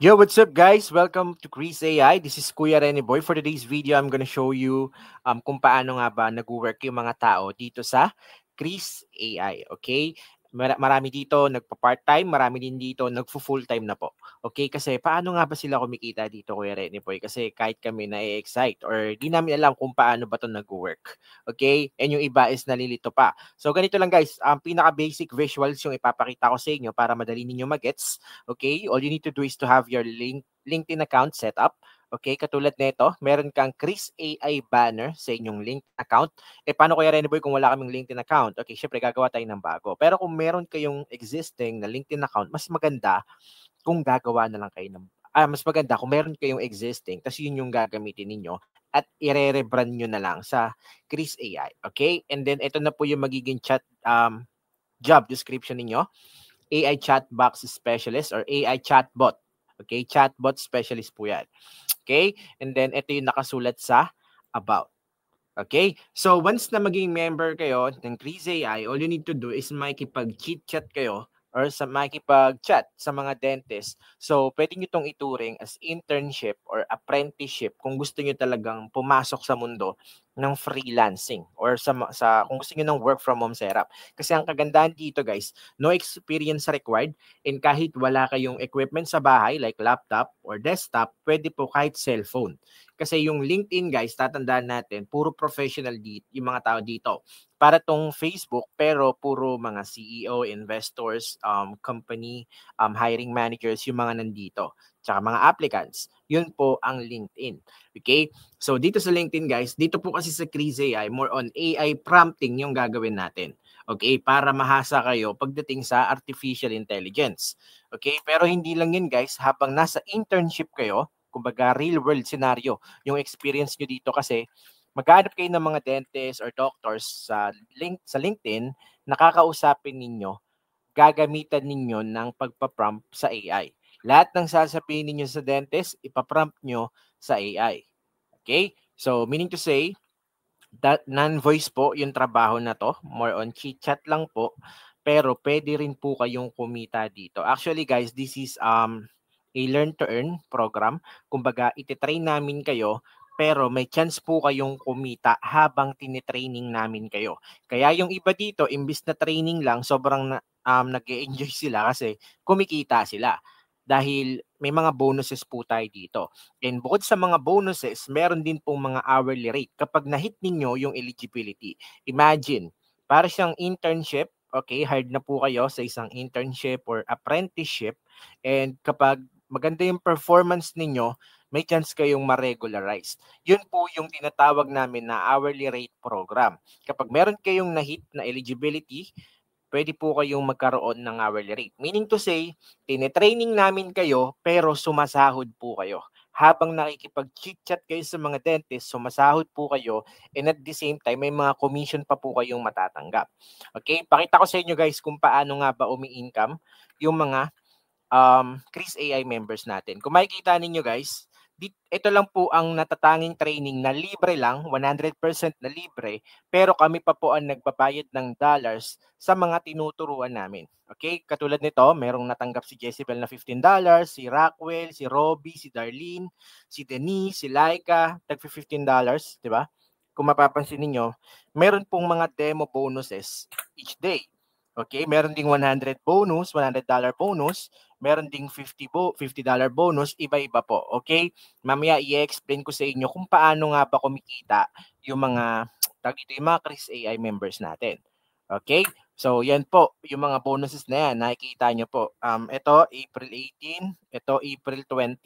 Yo, what's up guys? Welcome to Chris AI. This is Kuya Rene Boy. For today's video, I'm gonna show you kung paano nga ba nag-work yung mga tao dito sa Chris AI. Okay? Marami dito nagpa-part-time, marami din dito nagfo-full-time na po. Okay? Kasi paano nga ba sila kumikita dito, Kuya Rene Boy? Kasi kahit kami na-excite or di namin alam kung paano ba 'to nag-work. Okay? And yung iba is nalilito pa. So ganito lang guys, ang pinaka-basic visuals yung ipapakita ko sa inyo para madali ninyo magets. Okay? All you need to do is to have your LinkedIn account set up. Okay, katulad nito, meron kang Chris AI banner sa inyong LinkedIn account. Paano kaya Rene Boy kung wala kaming LinkedIn account? Okay, syempre gagawa tayo ng bago. Pero kung meron kayong existing na LinkedIn account, mas maganda kung gagawa na lang kayo ng mas maganda kung meron kayong existing, tapos yun yung gagamitin ninyo at ire-rebrand nyo na lang sa Chris AI. Okay? And then ito na po yung magiging job description ninyo. AI chatbox specialist or AI chatbot. Okay, chatbot specialist po yan. Okay, and then ito yung nakasulat sa about. Okay, so once na maging member kayo ng Chris AI, all you need to do is makikipag-chit-chat kayo or sa makikipag-chat sa mga dentist. So, pwede nyo itong ituring as internship or apprenticeship kung gusto nyo talagang pumasok sa mundo ng freelancing or kung gusto nyo ng work from home setup. Kasi ang kagandahan dito guys, no experience required, and kahit wala kayong equipment sa bahay like laptop or desktop, pwede po kahit cellphone. Kasi yung LinkedIn guys, tatandaan natin, puro professional yung mga tao dito. Para tong Facebook, pero puro mga CEO, investors, company, hiring managers, yung mga nandito. Tsaka mga applicants. Yun po ang LinkedIn. Okay? So dito sa LinkedIn guys, dito po kasi sa Chris AI, more on AI prompting yung gagawin natin. Okay? Para mahasa kayo pagdating sa artificial intelligence. Okay? Pero hindi lang yun guys, habang nasa internship kayo, kumbaga real world scenario, yung experience nyo dito kasi maghanap kayo ng mga dentists or doctors sa LinkedIn, nakakausapin ninyo, gagamitan ninyo ng pagpa-prompt sa AI. Lahat ng sasabihin ninyo sa dentist, ipa-prompt nyo sa AI. Okay? So, meaning to say, that non-voice po yung trabaho na to, more on chit-chat lang po, pero pwede rin po kayong kumita dito. Actually guys, this is a learn to earn program. Kumbaga, ititrain namin kayo pero may chance po kayong kumita habang tinitraining namin kayo. Kaya yung iba dito, imbis na training lang, sobrang nag-enjoy sila kasi kumikita sila. Dahil may mga bonuses po tayo dito. And bukod sa mga bonuses, meron din pong mga hourly rate kapag na-hit ninyo yung eligibility. Imagine, para siyang internship, okay, hired na po kayo sa isang internship or apprenticeship, and kapag maganda yung performance ninyo, may chance kayong ma-regularize. Yun po yung tinatawag namin na hourly rate program. Kapag meron kayong na-hit na eligibility, pwede po kayong magkaroon ng hourly rate. Meaning to say, tinetraining namin kayo pero sumasahod po kayo. Habang nakikipag-chit-chat kayo sa mga dentist, sumasahod po kayo, and at the same time, may mga commission pa po kayong matatanggap. Okay? Pakita ko sa inyo guys kung paano nga ba umi-income yung mga Chris AI members natin. Kung makikita ninyo guys, ito lang po ang natatanging training na libre lang, 100% na libre, pero kami pa po ang nagbabayad ng dollars sa mga tinuturuan namin. Okay? Katulad nito, merong natanggap si Jezebel na $15, si Rockwell, si Robbie, si Darlene, si Denise, si Laika, tag $15, di ba? Kung mapapansin niyo, meron pong mga demo bonuses each day. Okay, meron ding 100 bonus, $100 bonus, meron ding $50 bonus, iba-iba po. Okay? Mamaya i-explain ko sa inyo kung paano nga ba kumikita yung mga yung mga Chris AI members natin. Okay? So, yan po, yung mga bonuses na yan, nakikita nyo po. Ito, April 18, ito, April 20.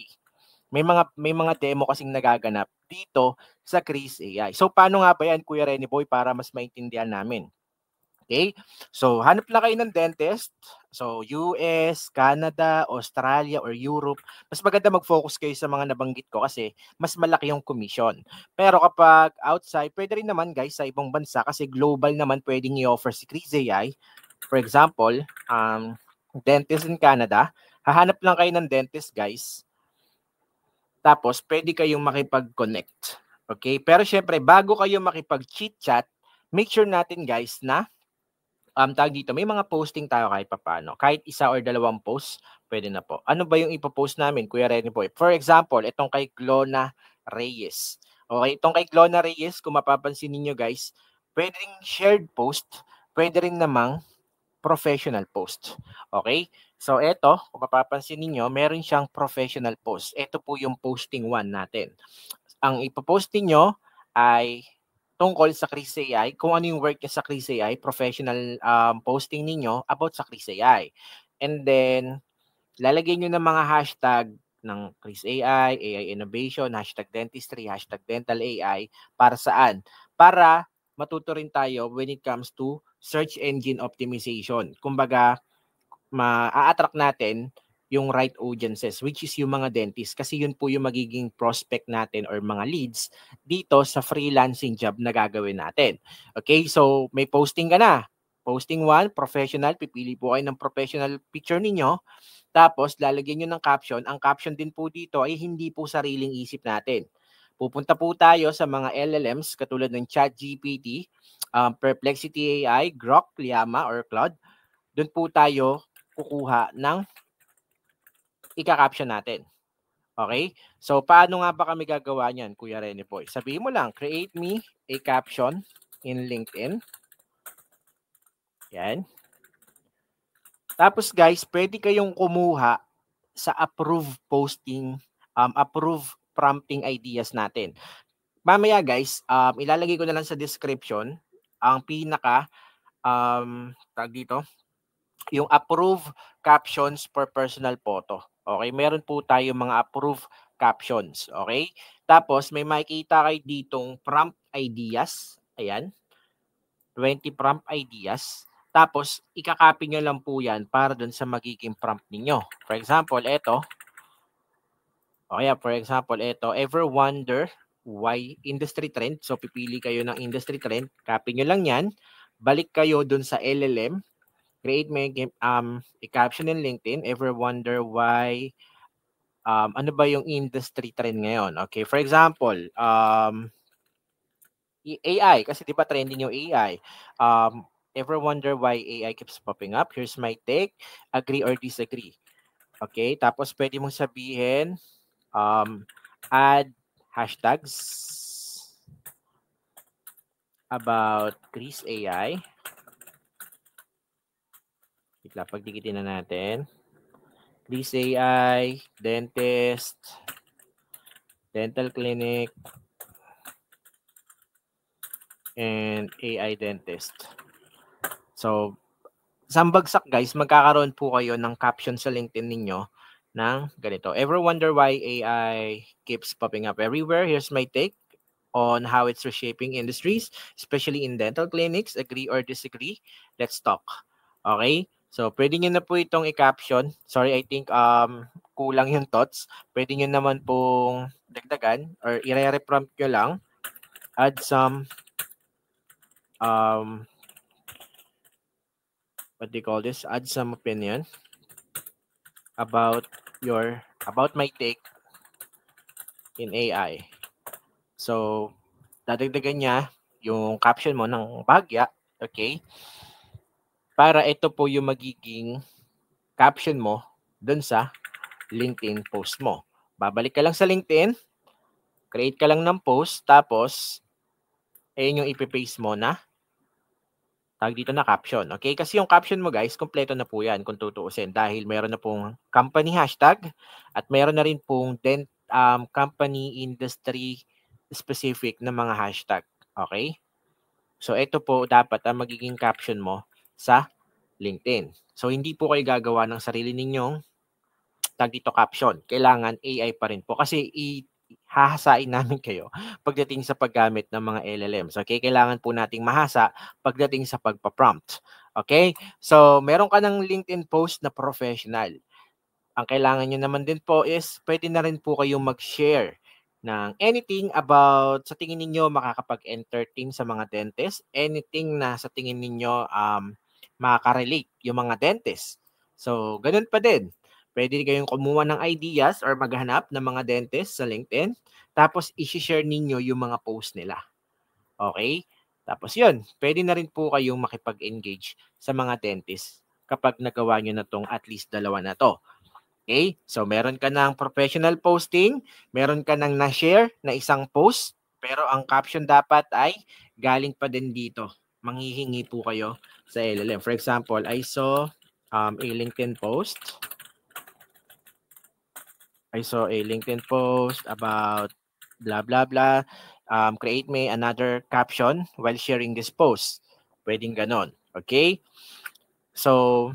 May mga demo kasing nagaganap dito sa Chris AI. So, paano nga ba yan, Kuya Rene Boy, para mas maintindihan namin? Okay? So, hanap lang kayo ng dentist. So, US, Canada, Australia, or Europe. Mas maganda mag-focus kayo sa mga nabanggit ko kasi mas malaki yung commission. Pero kapag outside, pwede rin naman guys sa ibang bansa kasi global naman pwedeng i-offer si Chris AI. For example, dentist in Canada. Hahanap lang kayo ng dentist guys. Tapos, pwede kayong makipag-connect. Okay? Pero syempre, bago kayo makipag-chit-chat, make sure natin guys na tawag dito, may mga posting tayo kahit papaano. Kahit isa or dalawang post, Pwede na po. Ano ba yung ipopost namin, Kuya Rene Boy? For example, itong kay Glona Reyes. Okay, itong kay Glona Reyes, kung mapapansin niyo guys, pwede ring shared post, pwede rin namang professional post. Okay? So ito, kung mapapansin niyo, meron siyang professional post. Ito po yung posting 1 natin. Ang ipopost niyo ay tungkol sa Chris AI, kung ano yung work niya sa Chris AI, professional posting ninyo about sa Chris AI. And then, lalagyan nyo ng mga hashtag ng Chris AI, AI Innovation, hashtag Dentistry, hashtag Dental AI. Para saan? Para matuto rin tayo when it comes to search engine optimization. Kumbaga, ma-attract natin yung right audiences, which is yung mga dentist, kasi yun po yung magiging prospect natin or mga leads dito sa freelancing job na gagawin natin. Okay, so may posting ka na. Posting 1, professional, pipili po kayo ng professional picture ninyo, tapos lalagyan nyo ng caption. Ang caption din po dito ay hindi po sariling isip natin. Pupunta po tayo sa mga LLMs katulad ng ChatGPT, Perplexity AI, Grok, Llama, or Claude. Doon po tayo kukuha ng ika-caption natin. Okay? So, paano nga ba kami gagawa niyan, Kuya Rene Boy? Sabihin mo lang, create me a caption in LinkedIn. Yan. Tapos guys, pwede kayong kumuha sa approve posting, approve prompting ideas natin. Mamaya guys, ilalagay ko na lang sa description ang pinaka, tag dito, yung approve captions for personal photo. Okay, meron po tayo mga approve captions. Okay, tapos may makikita kayo ditong prompt ideas. Ayan, 20 prompt ideas. Tapos, ikakopy nyo lang po yan para dun sa magiging prompt ninyo. For example, ito. Okay, for example, ito. Ever wonder why industry trend? So, pipili kayo ng industry trend. Copy nyo lang yan. Balik kayo dun sa LLM. Create a caption in LinkedIn. Ever wonder why, ano ba yung industry trend ngayon? Okay, for example, AI, kasi di ba trending yung AI? Ever wonder why AI keeps popping up? Here's my take. Agree or disagree. Okay, tapos pwede mong sabihin, add hashtags about Chris AI. Itla, pagdikitin na natin. Chris AI, dentist, dental clinic, and AI dentist. So, isang bagsak guys, magkakaroon po kayo ng caption sa LinkedIn ninyo ng ganito. Ever wonder why AI keeps popping up everywhere? Here's my take on how it's reshaping industries, especially in dental clinics. Agree or disagree? Let's talk. Okay? So, pwede nyo na po itong i-caption. Sorry, I think kulang yung thoughts. Pwede nyo naman pong dagdagan or i-re-prompt nyo lang. Add some what do you call this? Add some opinion about my take in AI. So, dadagdagan niya yung caption mo ng bahagya, okay? Para ito po yung magiging caption mo dun sa LinkedIn post mo. Babalik ka lang sa LinkedIn, create ka lang ng post, tapos ayun yung ipipaste mo na tag dito na caption. Okay? Kasi yung caption mo guys, kompleto na po yan kung tutuusin dahil meron na pong company hashtag at meron na rin pong company industry specific na mga hashtag. Okay? So ito po dapat ang magiging caption mo sa LinkedIn. So hindi po kayo gagawa ng sarili ninyong tag dito caption. Kailangan AI pa rin po kasi hahasain namin kayo pagdating sa paggamit ng mga LLMs. Okay? Kailangan po nating mahasa pagdating sa pagpa-prompt. Okay? So, meron ka ng LinkedIn post na professional. Ang kailangan nyo naman din po is pwede na rin po kayong mag-share ng anything about sa tingin ninyo makakapag-entertain sa mga dentist, anything na sa tingin ninyo makaka-relate yung mga dentist. So, ganun pa din. Pwede kayong kumuha ng ideas or maghanap ng mga dentist sa LinkedIn, tapos i-share ninyo yung mga post nila. Okay? Tapos yun, pwede na rin po kayong makipag-engage sa mga dentist kapag nagawa nyo na tong at least dalawa na to. Okay? So, meron ka ng professional posting, meron ka ng na-share na isang post, pero ang caption dapat ay galing pa din dito. Manghihingi po kayo sa LLM. For example, I saw a LinkedIn post. I saw a LinkedIn post about blah, blah, blah. Create me another caption while sharing this post. Pwedeng ganon. Okay? So,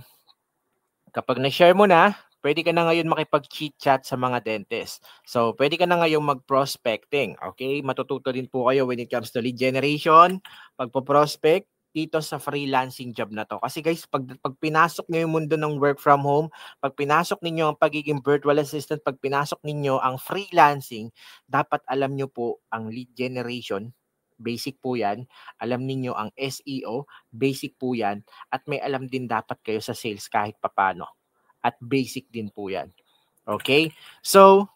kapag na-share mo na, pwede ka na ngayon makipag-chit-chat sa mga dentist. So, pwede ka na ngayon mag-prospecting. Okay? Matututo din po kayo when it comes to lead generation, pagpo-prospect dito sa freelancing job na to. Kasi guys, pag pinasok niyo yung mundo ng work from home, pag pinasok ninyo ang pagiging virtual assistant, pag pinasok ninyo ang freelancing, dapat alam nyo po ang lead generation, basic po yan. Alam niyo ang SEO, basic po yan. At may alam din dapat kayo sa sales kahit papano. At basic din po yan. Okay? So,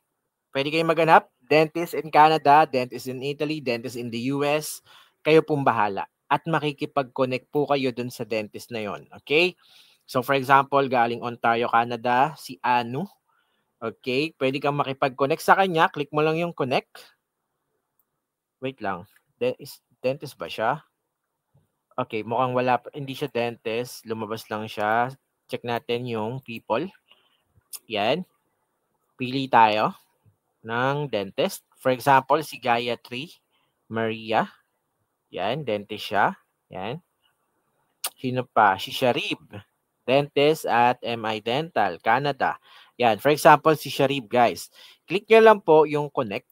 pwede kayong maghanap. Dentist in Canada, dentist in Italy, dentist in the US. Kayo pong bahala. At makikipag-connect po kayo dun sa dentist na yon. Okay? So, for example, galing Ontario, Canada, si Anu. Okay? Pwede kang makipag-connect sa kanya. Click mo lang yung connect. Wait lang. Dentist ba siya? Okay, mukhang wala pa, hindi siya dentist, lumabas lang siya. Check natin yung people. Yan. Pili tayo ng dentist. For example, si Gayatri Maria. Yan, dentist siya. Yan. Sino pa? Si Sharib. Dentist at MI Dental, Canada. Yan. For example, si Sharib, guys. Click nyo lang po yung connect.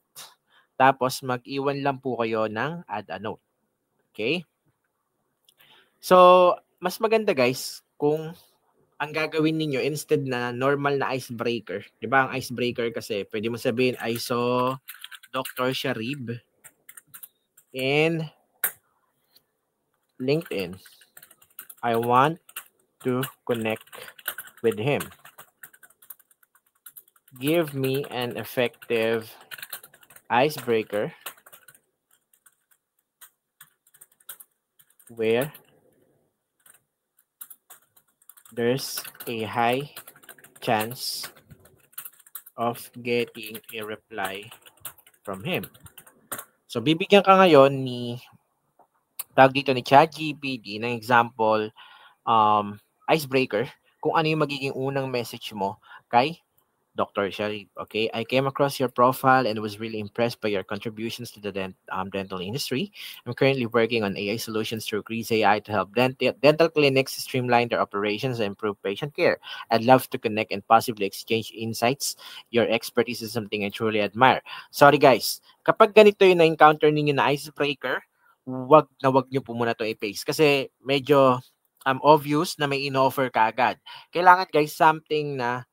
Tapos, mag-iwan lang po kayo ng add a note. Okay? So, mas maganda guys kung ang gagawin ninyo instead na normal na icebreaker. 'Di ba? Ang icebreaker kasi pwede mo sabihin I saw Dr. Sharib in LinkedIn. I want to connect with him. Give me an effective icebreaker where there's a high chance of getting a reply from him. So, bibigyan ka ngayon ni tawag dito ni ChatGPT ng example icebreaker kung ano yung magiging unang message mo kay Dr. Sharif. Okay, I came across your profile and was really impressed by your contributions to the dental industry. I'm currently working on AI solutions through Crease AI to help dental clinics streamline their operations and improve patient care. I'd love to connect and possibly exchange insights. Your expertise is something I truly admire. Sorry guys, kapag ganito yung na-encounter ninyo na icebreaker, wag nyo po muna to i-paste kasi medyo obvious na may in-offer ka agad. Kailangan guys something na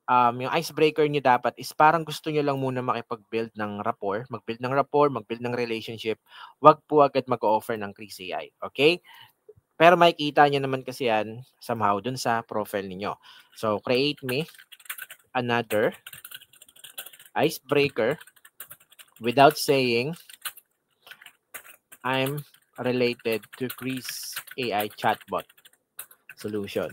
yung icebreaker nyo dapat is parang gusto nyo lang muna makipag-build ng rapport, mag-build ng relationship. Wag po agad mag-offer ng Crease AI. Okay? Pero makikita nyo naman kasi yan somehow dun sa profile niyo. So, create me another icebreaker without saying I'm related to Crease AI chatbot solution.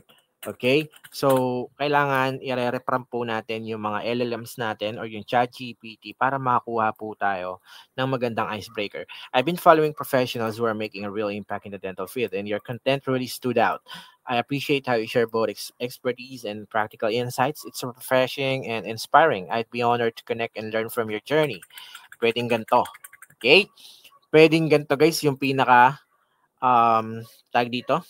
Okay? So, kailangan i-re-prompt po natin yung mga LLMs natin or yung ChatGPT para makakuha po tayo ng magandang icebreaker. I've been following professionals who are making a real impact in the dental field and your content really stood out. I appreciate how you share both expertise and practical insights. It's refreshing and inspiring. I'd be honored to connect and learn from your journey. Pwedeng ganito. Okay? Pwedeng ganito guys, yung pinaka tag dito,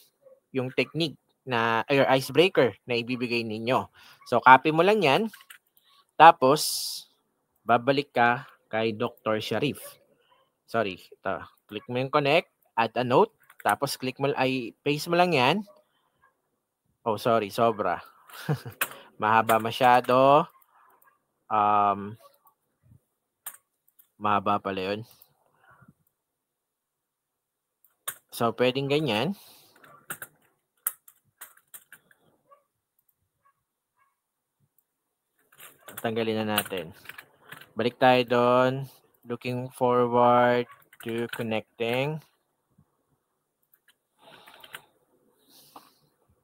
yung technique na icebreaker na ibibigay ninyo. So, copy mo lang yan. Tapos, babalik ka kay Dr. Sharif. Sorry. Ito. Click mo yung connect, add a note. Tapos, paste mo lang yan. Oh, sorry. Sobra. Mahaba masyado. Mahaba pala yun. So, pwedeng ganyan. Tanggalin na natin. Balik tayo doon. Looking forward to connecting.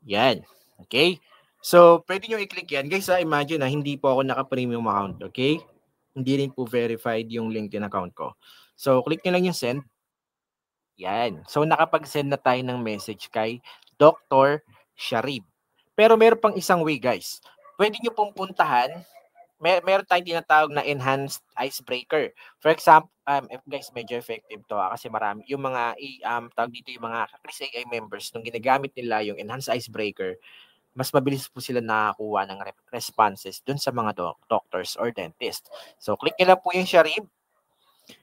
Yan. Okay? So, pwede nyo i-click yan. Guys, imagine hindi po ako naka-premium account, okay? Hindi rin po verified yung LinkedIn account ko. So, click nyo lang yung send. Yan. So, nakapag-send na tayo ng message kay Dr. Sharib. Pero meron pang isang way, guys. Pwede nyo pong puntahan, meron tayong tinatawag na enhanced icebreaker. For example, guys, medyo effective to kasi marami, yung mga, tawag dito yung mga Chris AI members, nung ginagamit nila yung enhanced icebreaker, mas mabilis po sila nakakuha ng responses dun sa mga doctors or dentist. So, click nyo lang po yung Sharib.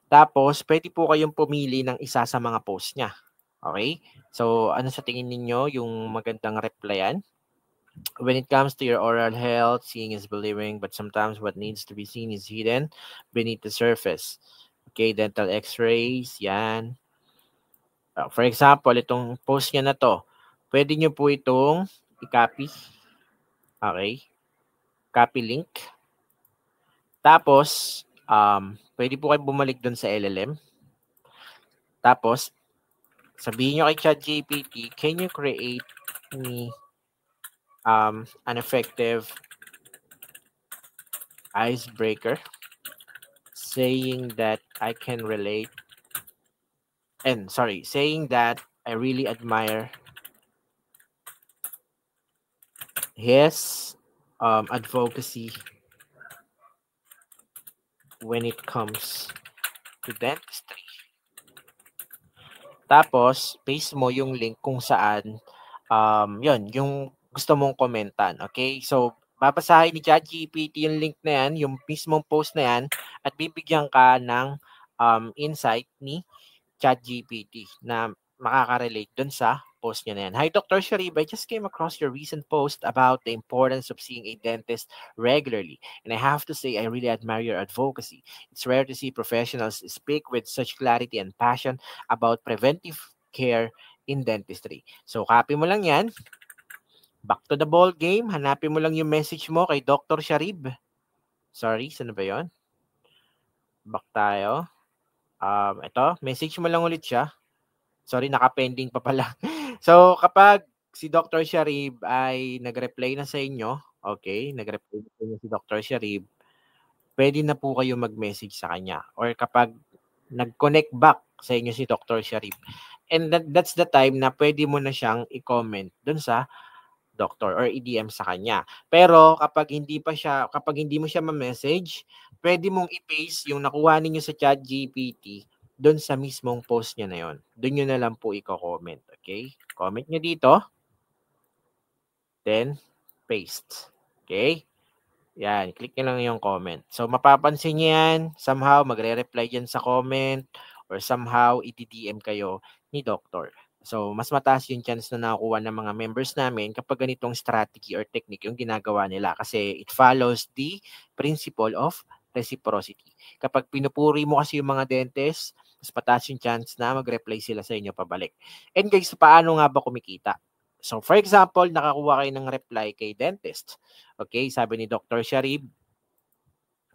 Tapos, pwede po kayong pumili ng isa sa mga post niya. Okay? So, ano sa tingin ninyo yung magandang replyan? When it comes to your oral health, seeing is believing, but sometimes what needs to be seen is hidden beneath the surface. Okay, dental x-rays, yan. For example, itong post niya na to, pwede nyo po itong i-copy. Okay? Copy link. Tapos, pwede po kayo bumalik doon sa LLM. Tapos, sabihin nyo kay ChatGPT, can you create me an effective icebreaker saying that I can relate saying that I really admire his advocacy when it comes to dentistry. Tapos, paste mo yung link kung saan yun, yung gusto mong komentan. Okay? So, babasahin ni ChatGPT yung link na yan, yung mismong post na yan, at bibigyan ka ng insight ni ChatGPT na makaka-relate dun sa post niya na yan. Hi, Dr. Sharib. I just came across your recent post about the importance of seeing a dentist regularly. And I have to say, I really admire your advocacy. It's rare to see professionals speak with such clarity and passion about preventive care in dentistry. So, copy mo lang yan. Back to the ball game. Hanapin mo lang yung message mo kay Dr. Sharib. Sorry, saan ba yun? Back tayo. Ito, message mo lang ulit siya. Sorry, naka-pending pa pala. So, kapag si Dr. Sharib ay nag-reply na sa inyo, okay, nag-reply na sa inyo si Dr. Sharib, pwede na po kayo mag-message sa kanya. Or kapag nag-connect back sa inyo si Dr. Sharib, and that's the time na pwede mo na siyang i-comment dun sa doctor or i-DM sa kanya. Pero kapag hindi mo siya ma-message, pwede mong i-paste yung nakuha ninyo sa ChatGPT doon sa mismong post niya na yon. Doon nyo na lang po i-comment. Okay? Comment nyo dito. Then, paste. Okay? Yan. Click nyo lang yung comment. So, mapapansin nyo yan. Somehow, magre-reply dyan sa comment or somehow, i-DM kayo ni doctor. So, mas mataas yung chance na nakukuha ng mga members namin kapag ganitong strategy or technique yung ginagawa nila kasi it follows the principle of reciprocity. Kapag pinupuri mo kasi yung mga dentist, mas mataas yung chance na mag-reply sila sa inyo pabalik. And guys, paano nga ba kumikita? So, for example, nakakuha kayo ng reply kay dentist. Okay, sabi ni Dr. Sharib,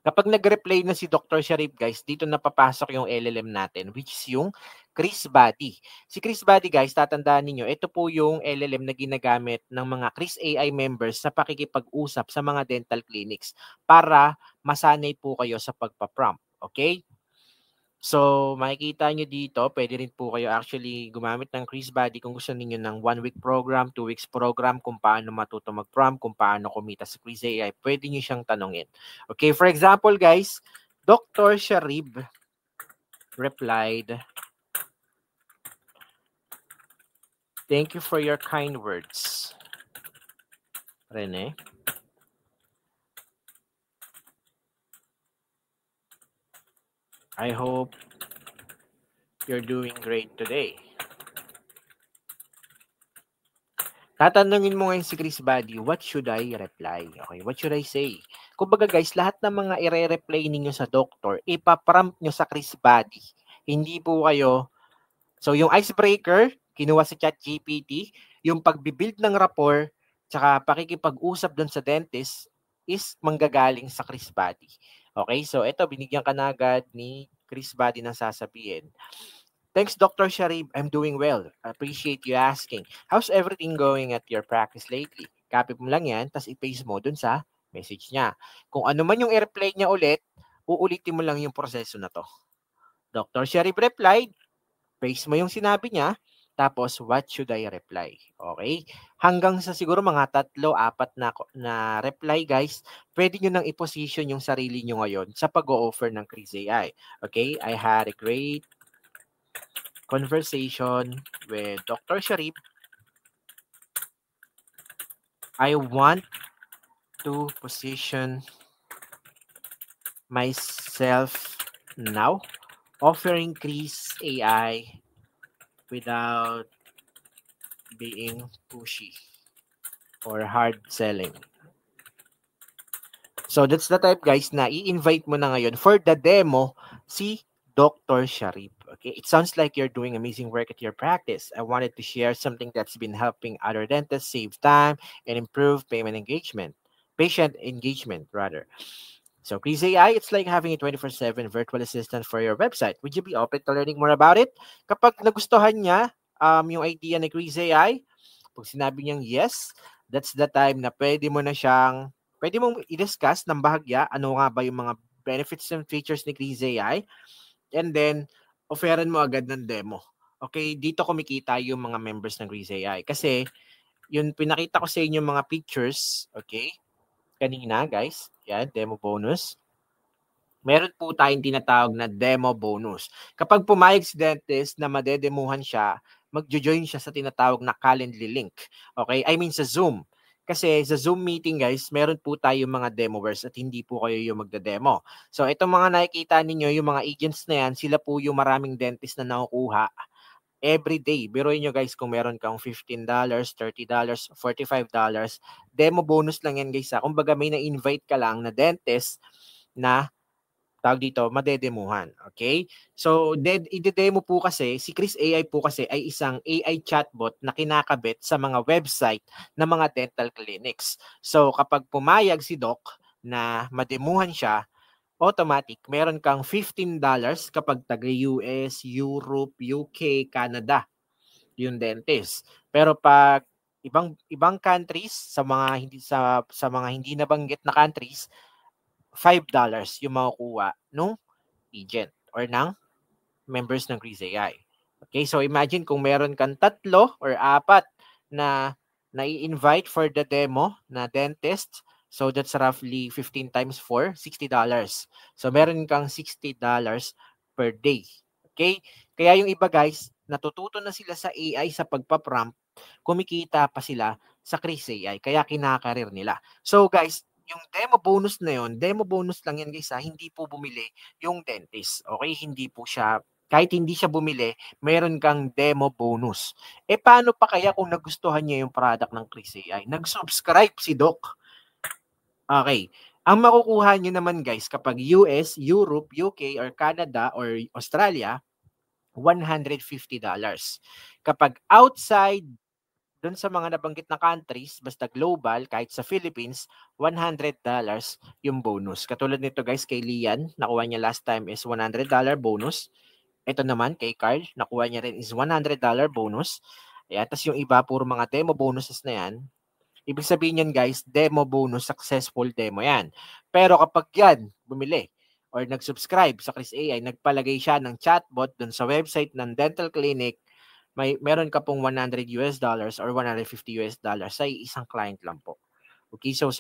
kapag nag-reply na si Dr. Sharif, guys, dito na papasok yung LLM natin, which is yung Chris Body. Si Chris Body, guys, tatandaan niyo, ito po yung LLM na ginagamit ng mga Chris AI members sa pakikipag-usap sa mga dental clinics para masanay po kayo sa pagpa-prompt. Okay? So, makikita nyo dito, pwede rin po kayo actually gumamit ng Chris Body kung gusto niyo ng 1-week program, 2 weeks program, kung paano matuto mag-prompt, kung paano kumita sa Chris AI, pwede nyo siyang tanongin. Okay, for example guys, Dr. Sharib replied, "Thank you for your kind words, Rene. I hope you're doing great today." Tatanungin mo ngayon si Chris Body, what should I reply? Okay, what should I say? Kumbaga guys, lahat ng mga i-reply ninyo sa doctor, ipaprompt nyo sa Chris Body. Hindi po kayo, so yung icebreaker, kinuha sa ChatGPT, yung pagbibuild ng rapport, tsaka pakikipag-usap doon sa dentist, is manggagaling sa Chris Body. Okay, so ito, binigyan ka na agad ni Chris Body ng sasabihin. "Thanks, Dr. Sharib. I'm doing well. I appreciate you asking. How's everything going at your practice lately? copy mo lang yan, tapos i-paste mo dun sa message niya. Kung ano man yung i-reply niya ulit, uulitin mo lang yung proseso na to. Dr. Sharif replied, paste mo yung sinabi niya, tapos what should I reply? Okay? Hanggang sa siguro mga 3-4 na reply guys, pwede nyo nang i-position yung sarili nyo ngayon sa pag-o-offer ng Chris AI. Okay? I had a great conversation with Dr. Sharif. I want to position myself now offering Chris AI without being pushy or hard selling. So that's the type guys na i-invite mo na ngayon for the demo si Dr. Sharif. Okay, it sounds like you're doing amazing work at your practice. I wanted to share something that's been helping other dentists save time and improve patient engagement rather. So Chris AI, it's like having a 24/7 virtual assistant for your website. Would you be open to learning more about it? Kapag nagustuhan niya yung idea ni Chris AI, pag sinabi niyang yes, that's the time na pwede mong i-discuss ng bahagya ano nga ba yung mga benefits and features ni Chris AI, and then offeran mo agad ng demo. Okay, dito kumikita yung mga members ng Chris AI kasi yung pinakita ko sa inyo mga pictures, okay, kanina guys, yan, demo bonus. Meron po tayong tinatawag na demo bonus. Kapag pumayag si dentist na madedemuhan siya, magjo-join siya sa tinatawag na Calendly link. Okay? I mean sa Zoom. Kasi sa Zoom meeting guys, meron po tayong mga demoers at hindi po kayo yung magdademo. So itong mga nakikita ninyo, yung mga agents na yan, sila po yung maraming dentist na nakukuha every day. Biruin nyo guys kung meron kang $15, $30, $45, demo bonus lang yan guys. Kumbaga may na-invite ka lang na dentist na tawag dito, madedemuhan. Okay? So, i-demo po kasi, si Chris AI po kasi ay isang AI chatbot na kinakabit sa mga website ng mga dental clinics. So, kapag pumayag si Doc na mademuhan siya, automatic, meron kang $15 kapag taga-US, Europe, UK, Canada, yung dentist. Pero pag ibang countries sa mga hindi nabanggit na countries, $5 yung makukuha nung agent or ng members ng Chris AI. Okay, so imagine kung meron kang 3 or 4 na nai-invite for the demo na dentist. So that's roughly 15 times 4, $60. So meron kang $60 per day. Okay? Kaya yung iba guys, natututo na sila sa AI sa pagpa-prompt, kumikita pa sila sa Chris AI. Kaya kinakarir nila. So guys, yung demo bonus na yun, demo bonus lang yan guys hindi po bumili yung dentist. Okay? Hindi po siya, kahit hindi siya bumili, meron kang demo bonus. Paano pa kaya kung nagustuhan niya yung product ng Chris AI? Nag-subscribe si Doc. Okay. Ang makukuha niyo naman guys kapag US, Europe, UK, or Canada, or Australia, $150. Kapag outside doon sa mga nabanggit na countries, basta global, kahit sa Philippines, $100 yung bonus. Katulad nito guys, kay Lian, nakuha niya last time is $100 bonus. Ito naman, kay Carl, nakuha niya rin is $100 bonus. Ayan, tapos yung iba, puro mga demo bonuses na yan. Ibig sabihin yan guys, demo bonus, successful demo yan. Pero kapag yan, bumili or nag-subscribe sa Chris AI, nagpalagay siya ng chatbot doon sa website ng dental clinic, meron ka pong $100 or $150 sa isang client lang po. Okay, so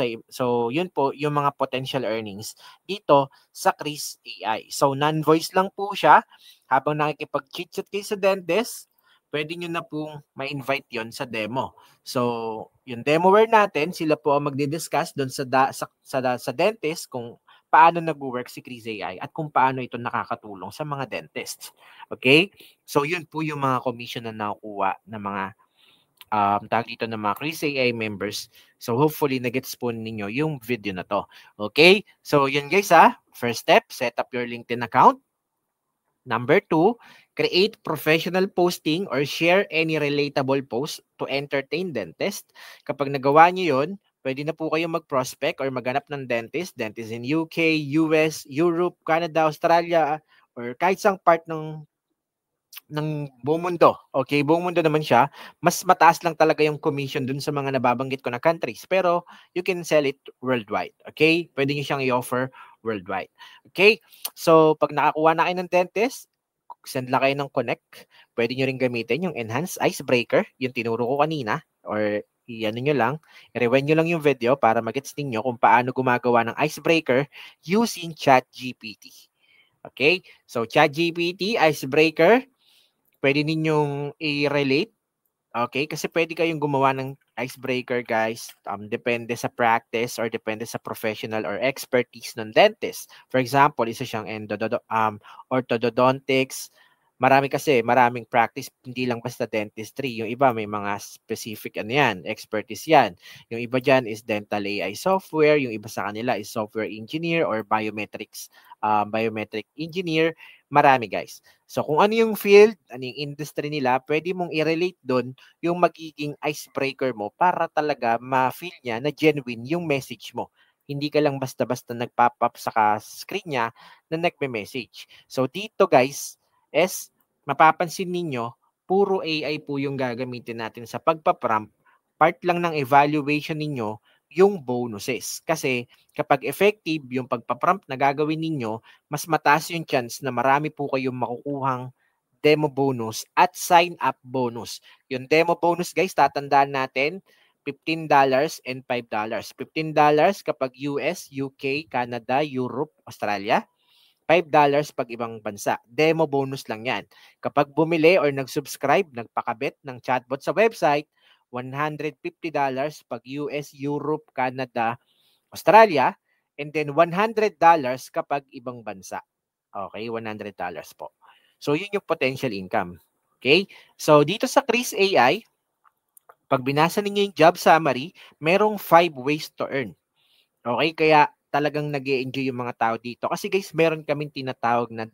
yun po yung mga potential earnings dito sa Chris AI. So non-voice lang po siya. Habang nakikipag-chit-chat kayo sa dentist, pwede nyo na pong ma-invite yon sa demo. So yung demoer natin, sila po ang magdi-discuss doon sa dentist kung paano nag-work si Chris AI at kung paano ito nakakatulong sa mga dentists. Okay? So yun po yung mga commission na nakukuha ng mga tawag dito ng mga Chris AI members. So hopefully nagets po ninyo yung video na to. Okay? So yun guys First step, set up your LinkedIn account. Number 2, create professional posting or share any relatable post to entertain dentist. Kapag nagawa niyo yun, pwede na po kayong mag-prospect or maghanap ng dentist in UK, US, Europe, Canada, Australia, or kahit sang part ng buong mundo. Okay, buong mundo naman siya. Mas mataas lang talaga yung commission dun sa mga nababanggit ko na countries. Pero you can sell it worldwide. Okay? Pwede nyo siyang i-offer worldwide. Okay? So, pag nakakuha na kayo ng dentist, send lang kayo ng connect. Pwede nyo rin gamitin yung enhanced icebreaker, yung tinuro ko kanina, or i-ano nyo lang, i-rewind nyo lang yung video para mag-gets ninyo kung paano gumagawa ng icebreaker using ChatGPT. Okay? So, ChatGPT, icebreaker, pwede ninyong i-relate. Okay? Kasi pwede kayong gumawa ng icebreaker, guys. Depende sa practice or depende sa professional or expertise ng dentist. For example, isa siyang orthodontics. Maraming practice, hindi lang basta dentistry. Yung iba may mga specific expertise yan. Yung iba dyan is dental AI software, yung iba sa kanila is software engineer or biometric engineer. Marami, guys. So kung ano yung field, ano yung industry nila, pwede mong i-relate doon yung magiging icebreaker mo para talaga ma-feel niya na genuine yung message mo. Hindi ka lang basta-basta nag-pop up sa screen niya na nagme-message. So dito, guys, mapapansin ninyo, puro AI po yung gagamitin natin sa pagpa-prompt. Part lang ng evaluation ninyo yung bonuses. Kasi kapag effective yung pagpa-prompt na gagawin ninyo, mas mataas yung chance na marami po kayong makukuhang demo bonus at sign up bonus. Yung demo bonus, guys, tatandaan natin, $15 and $5. $15 kapag US, UK, Canada, Europe, Australia. $5 pag ibang bansa. Demo bonus lang yan. Kapag bumili or nag-subscribe, nagpakabit ng chatbot sa website, $150 pag US, Europe, Canada, Australia, and then $100 kapag ibang bansa. Okay, $100 po. So, yun yung potential income. Okay? So, dito sa Chris AI, pag binasa ninyo yung job summary, merong 5 ways to earn. Okay? Kaya talagang nag-e-enjoy yung mga tao dito. Kasi guys, meron kaming tinatawag na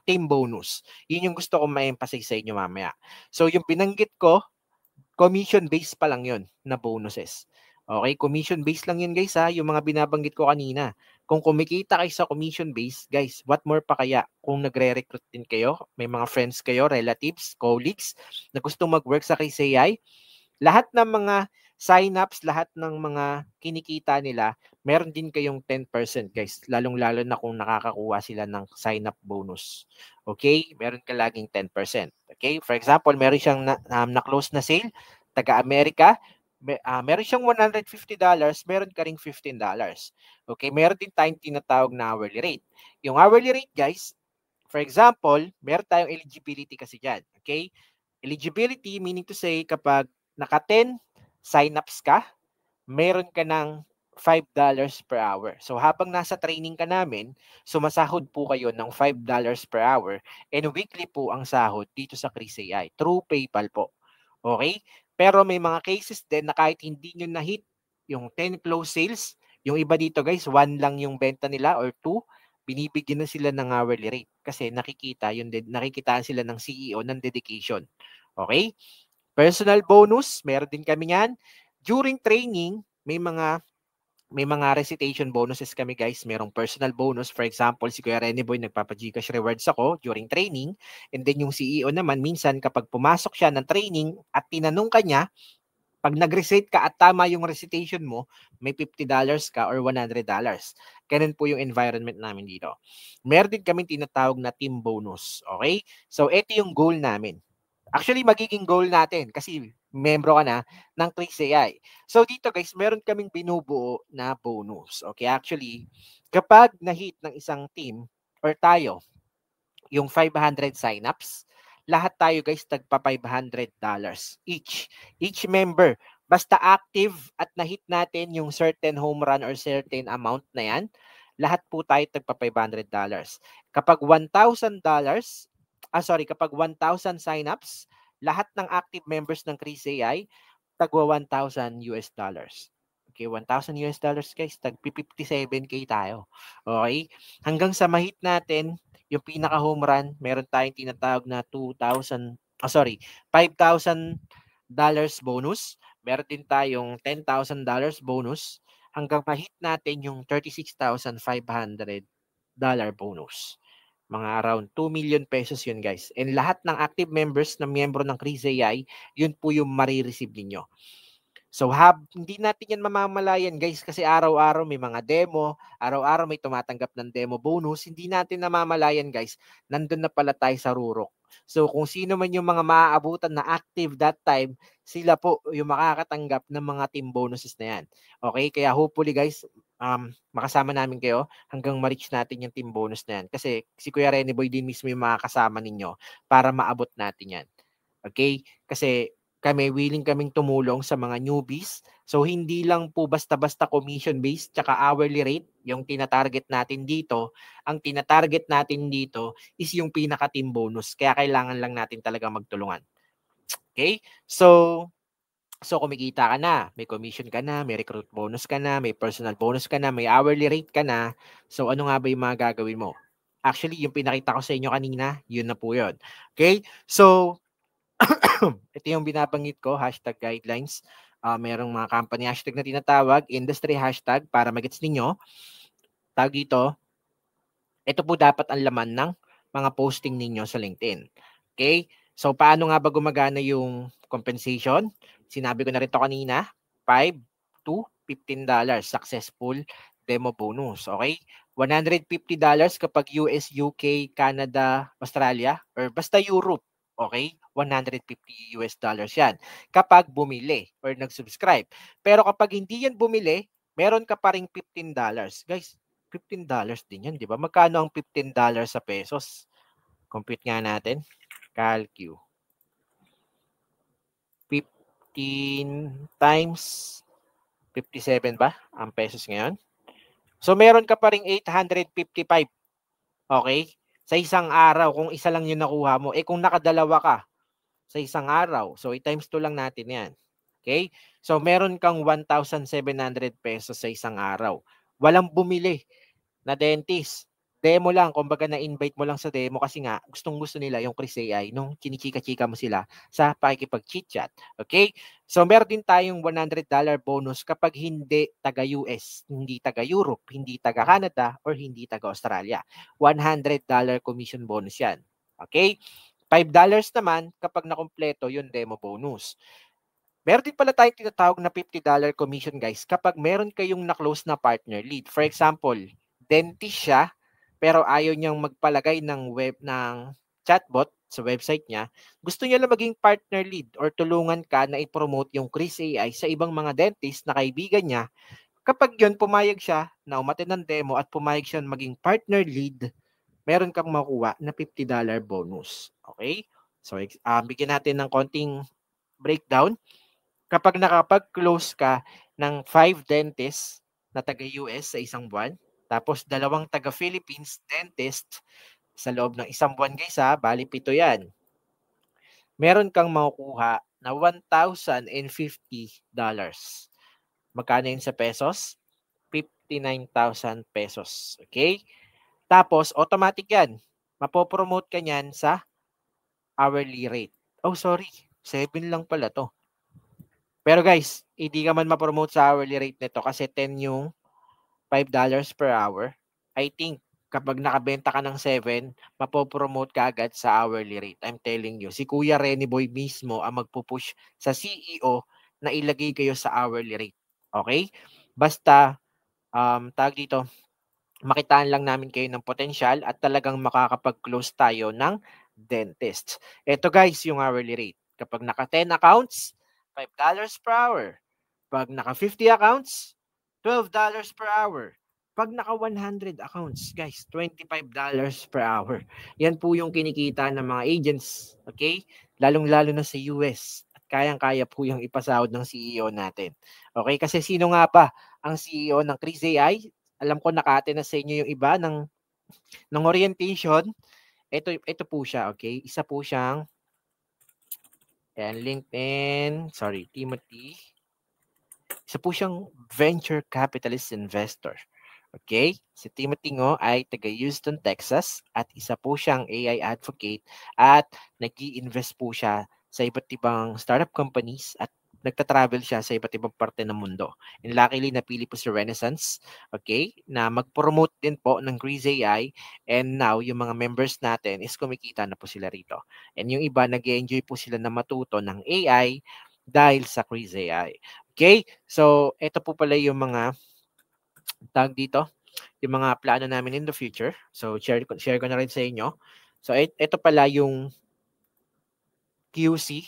team bonus. Yun yung gusto kong ma-emphasize sa inyo mamaya. So, yung binanggit ko, commission-based pa lang yun na bonuses. Okay, commission-based lang yun, guys, ha, yung mga binabanggit ko kanina. Kung kumikita kayo sa commission-based, guys, what more pa kaya kung nagre-recruit din kayo, may mga friends kayo, relatives, colleagues na gustong mag-work sa KCI, lahat ng mga sign-ups, lahat ng mga kinikita nila, meron din kayong 10%, guys. Lalong-lalo na kung nakakakuha sila ng sign-up bonus. Okay? Meron ka laging 10%. Okay? For example, meron siyang na-close na sale, taga-Amerika, meron siyang $150, meron ka ring $15. Okay? Meron din tayong tinatawag na hourly rate. Yung hourly rate, guys, for example, meron tayong eligibility kasi dyan. Okay? Eligibility meaning to say kapag naka-10 sign-ups ka, meron ka ng $5 per hour. So habang nasa training ka namin, sumasahod po kayo ng $5 per hour and weekly po ang sahod dito sa Chris AI through PayPal po. Okay? Pero may mga cases din na kahit hindi nyo na-hit yung 10 close sales, yung iba dito, guys, 1 lang yung benta nila or 2, binibigyan na sila ng hourly rate kasi nakikitaan sila ng CEO ng dedication. Okay? Personal bonus, meron din kami yan. During training, may mga recitation bonuses kami, guys. Merong personal bonus. For example, si Kuya Rene Boy nagpapa-Gcash rewards ako during training. And then yung CEO naman, minsan kapag pumasok siya ng training at tinanong ka niya, pag nag-recite ka at tama yung recitation mo, may $50 ka or $100. Ganun po yung environment namin dito. Meron din kami tinatawag na team bonus. Okay? So, ito yung goal namin. Actually, magiging goal natin kasi membro ka na ng Chris AI. So, dito, guys, meron kaming binubuo na bonus. Okay? Actually, kapag na-hit ng isang team or tayo, yung 500 signups, lahat tayo, guys, tagpa $500 each. Each member. Basta active at na-hit natin yung certain home run or certain amount na yan, lahat po tayo tagpa $500. Kapag kapag 1,000 signups, lahat ng active members ng Chris AI, tagwa $1,000. Okay, $1,000, guys, tag 57K tayo. Okay? Hanggang sa mahit natin yung pinaka home run, meron tayong tinatawag na $5,000 bonus. Meron din tayong $10,000 bonus hanggang mahit natin yung $36,500 bonus. Mga around 2 million pesos yun, guys. And lahat ng active members na miyembro ng Chris AI, yun po yung marireceive ninyo. So hindi natin yan mamamalayan, guys, kasi araw-araw may mga demo, araw-araw may tumatanggap ng demo bonus. Hindi natin namamalayan, guys, nandun na pala tayo sa rurok. So kung sino man yung mga maaabutan na active that time, sila po yung makakatanggap ng mga team bonuses na yan. Okay, kaya hopefully, guys, makasama namin kayo hanggang ma-reach natin yung team bonus na yan. Kasi si Kuya Rene Boy din mismo yung makakasama ninyo para maabot natin yan. Okay? Kasi willing kaming tumulong sa mga newbies. So hindi lang po basta-basta commission-based tsaka hourly rate yung tinatarget natin dito. Ang tinatarget natin dito is yung pinaka-team bonus. Kaya kailangan lang natin talaga magtulungan. Okay? So kumikita ka na, may commission ka na, may recruit bonus ka na, may personal bonus ka na, may hourly rate ka na. So ano nga ba yung mga gagawin mo? Actually, yung pinakita ko sa inyo kanina, yun na po yun. Okay? So ito yung binabanggit ko, hashtag guidelines. Merong mga company hashtag na tinatawag, industry hashtag para magets ninyo. Tawag dito, ito po dapat ang laman ng mga posting ninyo sa LinkedIn. Okay? So paano nga ba gumagana yung compensation? Sinabi ko na rin to kanina, $5 to $15 successful demo bonus. Okay? $150 kapag US, UK, Canada, Australia, or basta Europe. Okay? $150 yan kapag bumili or nag-subscribe. Pero kapag hindi yan bumili, meron ka pa ring $15. Guys, $15 din yan, di ba? Magkano ang $15 sa pesos? Compute nga natin. Calcu. 15 times 57 ba ang pesos ngayon? So, meron ka pa ring 855. Okay? Sa isang araw, kung isa lang yung nakuha mo. Kung nakadalawa ka sa isang araw, so i-times 2 lang natin yan. Okay? So, meron kang 1,700 pesos sa isang araw. Walang bumili na dentist. Demo lang, kumbaga na-invite mo lang sa demo kasi nga gustong-gusto nila yung Chris AI nung chinichika-chika mo sila sa pakikipag-chit-chat. Okay? So meron din tayong $100 bonus kapag hindi taga-US, hindi taga-Europe, hindi taga-Canada, or hindi taga-Australia. $100 commission bonus yan. Okay? $5 naman kapag nakumpleto yung demo bonus. Meron din pala tayong tinatawag na $50 commission, guys, kapag meron kayong na-close na partner lead. For example, dentist siya, pero ayaw niyang magpalagay ng chatbot sa website niya. Gusto niya lang maging partner lead or tulungan ka na i-promote yung Chris AI sa ibang mga dentist na kaibigan niya. Kapag yun, pumayag siya na umattend ng demo at pumayag siya maging partner lead, meron kang makuha na $50 bonus. Okay? So, bigyan natin ng konting breakdown. Kapag nakapag-close ka ng 5 dentists na taga-US sa isang buwan, tapos 2 taga-Philippines dentist sa loob ng isang buwan, guys, bali 7 yan. Meron kang makukuha na $1,050. Magkano yun sa pesos? 59,000 pesos. Okay? Tapos, automatic yan. Mapopromote ka niyan sa hourly rate. Oh, sorry. 7 lang pala to. Pero guys, hindi ka man ma-promote sa hourly rate nito kasi 10 yung $5 per hour. I think kapag nakabenta ka ng 7, mapopromote ka agad sa hourly rate. I'm telling you, si Kuya Rene Boy mismo ang magpupush sa CEO na ilagay kayo sa hourly rate. Okay? Basta, tawag dito, makitaan lang namin kayo ng potensyal at talagang makakapag-close tayo ng dentist. Ito guys, yung hourly rate. Kapag naka 10 accounts, $5 per hour. Pag naka 50 accounts, $12 per hour. Pag naka 100 accounts, guys, $25 per hour. Yan po yung kinikita ng mga agents, okay? Lalong-lalo na sa US. At kayang-kaya po yung ipasahod ng CEO natin. Okay? Kasi sino nga ba ang CEO ng Chris AI? Alam ko nakate na sa inyo yung iba ng orientation. Ito po siya, okay? Isa po siyang LinkedIn, Timothy. Isa po siyang venture capitalist investor. Okay? Si Timothy Ngo ay taga Houston, Texas at isa po siyang AI advocate at nag-i-invest po siya sa iba't ibang startup companies at nagta-travel siya sa iba't ibang parte ng mundo. And luckily, napili po si Renaissance, okay, na mag-promote din po ng Grease AI. And now, yung mga members natin is kumikita na po sila rito. And yung iba, nag-enjoy po sila na matuto ng AI dahil sa Grease AI. Okay? So, ito po pala yung mga tag dito, yung mga plano namin in the future. So, share ko na rin sa inyo. So, ito pala yung QC,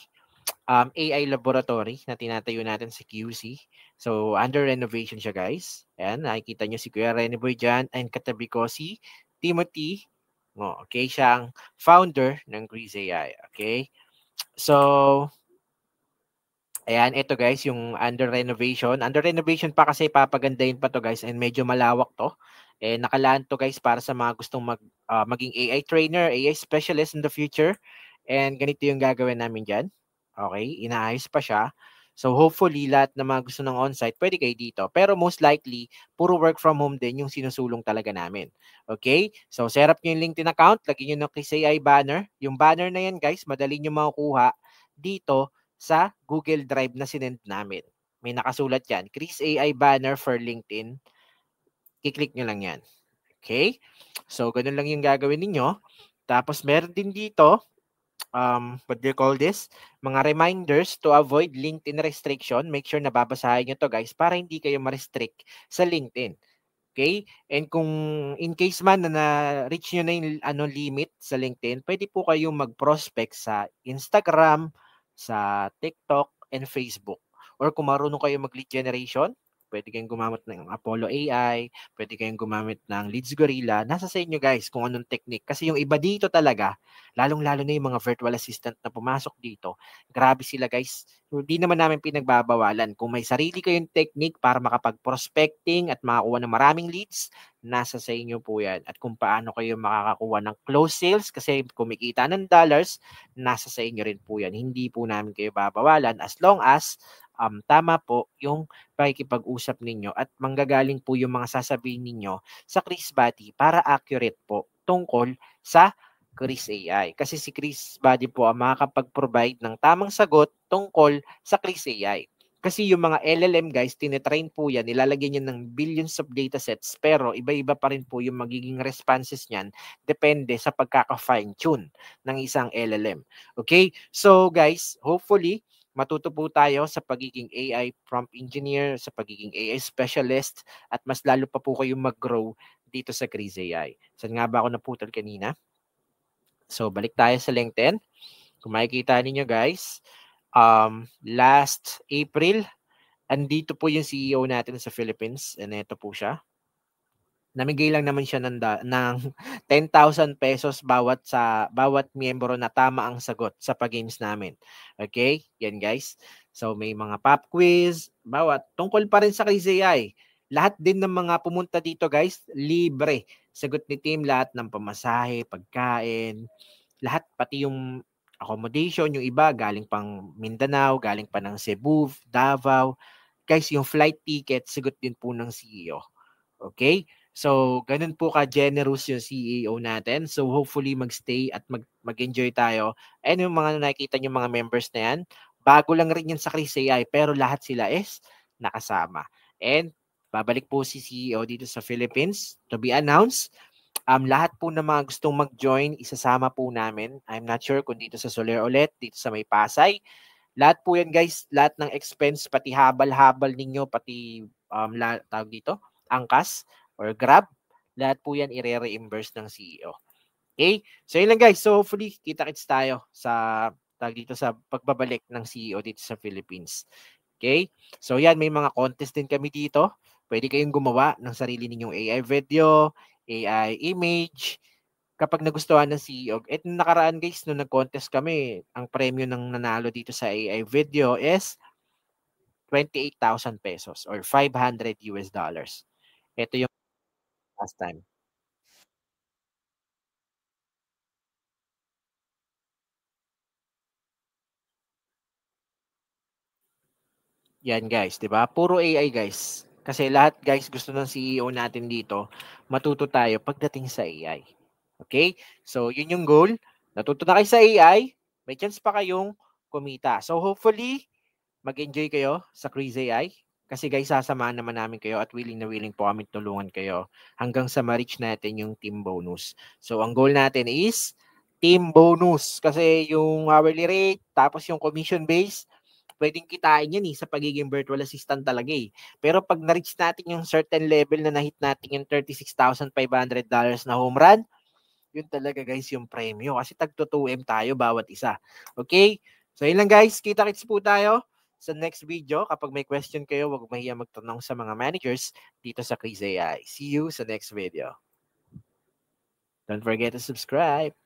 AI laboratory na tinatayo natin sa QC. So, under renovation siya, guys. Ayan, nakikita nyo si Kuya Reniboy dyan and katabi ko si Timothy. Oh, okay, siya ang founder ng Grease AI. Okay? So, ayan, ito guys, yung under renovation. Under renovation pa kasi papagandahin pa to guys and medyo malawak to. Eh, nakalaan to guys para sa mga gustong maging AI trainer, AI specialist in the future. And ganito yung gagawin namin dyan. Okay, inaayos pa siya. So hopefully lahat na mga gusto ng on-site, pwede kayo dito. Pero most likely, puro work from home din yung sinusulong talaga namin. Okay? So set up nyo yung LinkedIn account, lagyan nyo ng Chris AI banner. Yung banner na yan guys, madali nyo makukuha dito sa Google Drive na sinend namin. May nakasulat yan, Chris AI banner for LinkedIn. Kiklik nyo lang yan. Okay? So, ganun lang yung gagawin ninyo. Tapos, meron din dito, what do you call this? Mga reminders to avoid LinkedIn restriction. Make sure na babasahin nyo to guys para hindi kayo ma-restrict sa LinkedIn. Okay? And kung in case man na na-reach nyo na yung limit sa LinkedIn, pwede po kayong mag-prospect sa Instagram, sa TikTok, and Facebook. Or kung marunong kayo mag-lead generation, pwede kayong gumamit ng Apollo AI, pwede kayong gumamit ng Leads Gorilla. Nasa sa inyo guys kung anong technique. Kasi yung iba dito talaga, lalong-lalo na yung mga virtual assistant na pumasok dito, grabe sila guys. Hindi naman namin pinagbabawalan. Kung may sarili kayong technique para makapag-prospecting at makakuha ng maraming leads, nasa sa inyo po yan. At kung paano kayo makakakuha ng close sales kasi kumikita ng dollars, nasa sa inyo rin po yan. Hindi po namin kayo babawalan as long as tama po yung pakikipag-usap ninyo at manggagaling po yung mga sasabihin ninyo sa Chris Buddy para accurate po tungkol sa Chris AI. Kasi si Chris Buddy po ang makakapag-provide ng tamang sagot tungkol sa Chris AI. Kasi yung mga LLM guys, tinetrain po yan, nilalagyan yan ng billions of datasets, pero iba-iba pa rin po yung magiging responses niyan, depende sa pagkaka-fine tune ng isang LLM. Okay? So guys, hopefully, matuto po tayo sa pagiging AI prompt engineer, sa pagiging AI specialist, at mas lalo pa po kayong mag-grow dito sa Chris AI. Saan nga ba ako naputol kanina? So, balik tayo sa LinkedIn. Kung makikita ninyo guys, last April, andito po yung CEO natin sa Philippines. And ito po siya. Namigay lang naman siya ng 10,000 pesos bawat miyembro na tama ang sagot sa pag-games namin. Okay? Yan guys. So may mga pop quiz, tungkol pa rin sa KZI. Lahat din ng mga pumunta dito guys, libre. Sagot ni team lahat ng pamasahe, pagkain, lahat pati yung accommodation, yung iba galing pang Mindanao, galing pa ng Cebu, Davao. Guys, yung flight ticket, sagot din po ng CEO. Okay? So, ganun po ka-generous yung CEO natin. So, hopefully mag-stay at mag-enjoy tayo. And yung mga nakikita nyo mga members na yan, bago lang rin yan sa Chris AI, pero lahat sila is nakasama. And babalik po si CEO dito sa Philippines to be announced. Lahat po ng mga gustong mag-join, isasama po namin. I'm not sure kung dito sa Soler ulit, dito sa May Pasay. Lahat po yan guys, lahat ng expense, pati habal-habal ninyo, pati tawag dito, angkas or grab, lahat po yan i-reimburse ng CEO. Okay? So yun lang guys. So hopefully kita-kits tayo sa tawag dito sa pagbabalik ng CEO dito sa Philippines. Okay? So yan, may mga contest din kami dito. Pwede kayong gumawa ng sarili ninyong AI video, AI image, kapag nagustuhan ng CEO. At nakaraan guys, nung nag-contest kami, ang premyo ng nanalo dito sa AI video is 28,000 pesos or 500 US dollars. Ito yung last time. Yan guys, 'di ba? Puro AI guys. Kasi lahat guys gusto ng CEO natin dito, matuto tayo pagdating sa AI. Okay? So, yun yung goal. Natuto na kayo sa AI, may chance pa kayong kumita. So, hopefully, mag-enjoy kayo sa Chris AI. Kasi guys, sasamahan naman namin kayo at willing na willing po kami tulungan kayo hanggang sa ma-reach natin yung team bonus. So, ang goal natin is team bonus. Kasi yung hourly rate, tapos yung commission base, pwedeng kitain yan sa pagiging virtual assistant talaga Pero pag na-reach natin yung certain level na na-hit natin yung $36,500 na home run, yun talaga guys yung premyo. Kasi tagto 2M tayo bawat isa. Okay? So yun lang guys, kita-kits po tayo sa next video. Kapag may question kayo, huwag mahiya magtanong sa mga managers dito sa Chris AI. See you sa next video. Don't forget to subscribe.